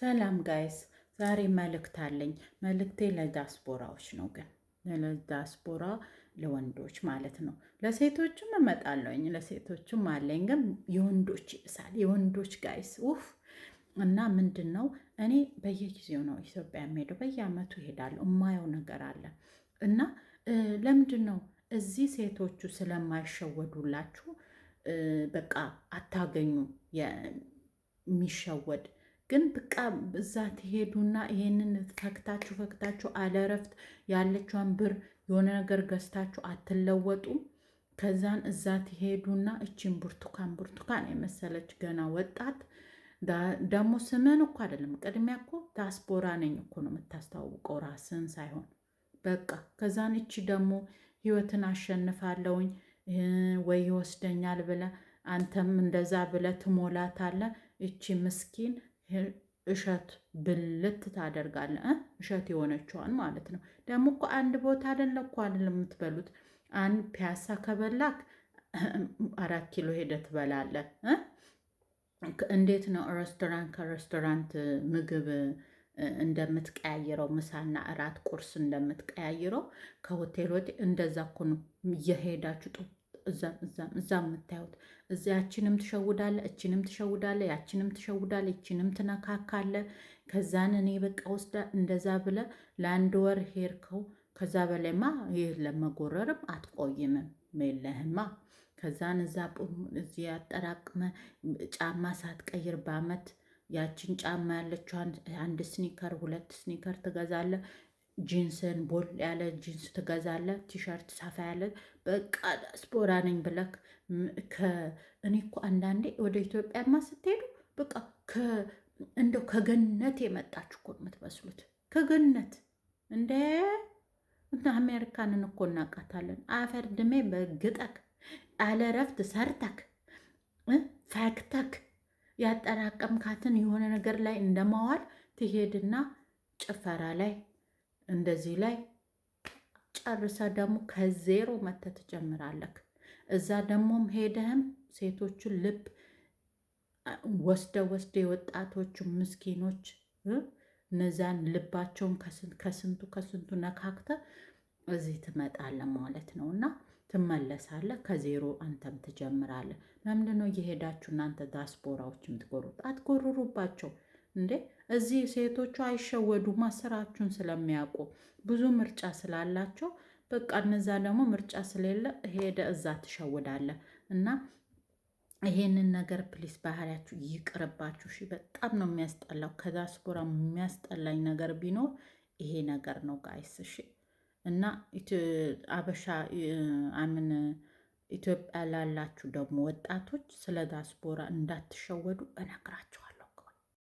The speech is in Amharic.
ሰላም ጋይስ፣ ዛሬ መልእክት አለኝ። መልእክቴ ለዲያስፖራዎች ነው፣ ግን ለዲያስፖራ ለወንዶች ማለት ነው። ለሴቶችም እመጣለሁኝ፣ ለሴቶችም አለኝ፣ ግን የወንዶች ይብሳል። የወንዶች ጋይስ ውፍ እና ምንድን ነው እኔ በየጊዜው ነው ኢትዮጵያ የምሄደው፣ በየአመቱ እሄዳለሁ። የማየው ነገር አለ እና ለምንድን ነው እዚህ ሴቶቹ ስለማይሸወዱላችሁ በቃ አታገኙ የሚሸወድ ግን በቃ እዛ ትሄዱና ይሄንን ፈክታችሁ አለረፍት ያለችዋን ብር የሆነ ነገር ገዝታችሁ አትለወጡም። ከዛን እዛ ትሄዱና እቺን ብርቱካን የመሰለች ገና ወጣት ደግሞ ስምን እኮ አይደለም ቅድሚያ እኮ ዲያስፖራ ነኝ እኮ ነው የምታስተዋውቀው ራስን ሳይሆን በቃ ከዛን እቺ ደግሞ ህይወትን አሸንፋለሁኝ ወይ ይወስደኛል ብለ አንተም እንደዛ ብለ ትሞላታለ። እቺ ምስኪን እሸት ብልት ታደርጋለ። እሸት የሆነችዋን ማለት ነው። ደግሞ እኮ አንድ ቦታ አይደለም የምትበሉት። አንድ ፒያሳ ከበላክ 4 ኪሎ ሄደ ትበላለ። እንዴት ነው ሬስቶራንት ከሬስቶራንት ምግብ እንደምትቀያይረው ምሳና እራት ቁርስ እንደምትቀያይረው ከሆቴል እንደዛ እኮ ነው እየሄዳችሁ እዛ የምታዩት። ያችንም ትሸውዳለ፣ እችንም ትሸውዳለ፣ ያችንም ትሸውዳለ፣ ይችንም ትነካካለ። ከዛን እኔ በቃ ወስዳ እንደዛ ብለ ለአንድ ወር ሄድከው። ከዛ በላይማ ይህ ለመጎረርም አትቆይምም የለህማ። ከዛን እዚህ ያጠራቅመ ጫማ ሳትቀይር በአመት ያችን ጫማ ያለችዋን 1 ስኒከር 2 ስኒከር ትገዛለ። ጂንስን ቦል ያለ ጂንስ ትገዛለ። ቲሸርት ሰፋ ያለ በቃ ዲያስፖራ ነኝ ብለክ እኔ እኮ አንዳንዴ ወደ ኢትዮጵያማ ስትሄዱ በቃ እንደው ከገነት የመጣችሁ እኮ የምትመስሉት። ከገነት እንደ አሜሪካንን እኮ እናውቃታለን። አፈር ድሜ በግጠክ አለረፍት ሰርተክ ፈክተክ ያጠራቀምካትን የሆነ ነገር ላይ እንደማዋል ትሄድና ጭፈራ ላይ እንደዚህ ላይ ጨርሰ ደግሞ ከዜሮ መተ ትጀምራለክ። እዛ ደግሞም ሄደህም ሴቶቹን ልብ ወስደ የወጣቶቹ ምስኪኖች እነዛን ልባቸውን ከስንቱ ነካክተ እዚህ ትመጣለ ማለት ነው። እና ትመለሳለ ከዜሮ አንተም ትጀምራለ። ለምንድነው እየሄዳችሁ እናንተ ዲያስፖራዎች የምትጎሩት? አትጎርሩባቸው እንዴ! እዚህ ሴቶቹ አይሸወዱማ፣ ስራችሁን ስለሚያውቁ ብዙ ምርጫ ስላላቸው በቃ እነዛ ደግሞ ምርጫ ስለሌለ ሄደ እዛ ትሸውዳለ። እና ይሄንን ነገር ፕሊስ ባህሪያችሁ ይቅርባችሁ። እሺ፣ በጣም ነው የሚያስጠላው። ከዲያስፖራ የሚያስጠላኝ ነገር ቢኖር ይሄ ነገር ነው ጋይስ። እሺ። እና አበሻ አምን ኢትዮጵያ ላላችሁ ደግሞ ወጣቶች ስለ ዲያስፖራ እንዳትሸወዱ እነግራችኋለሁ።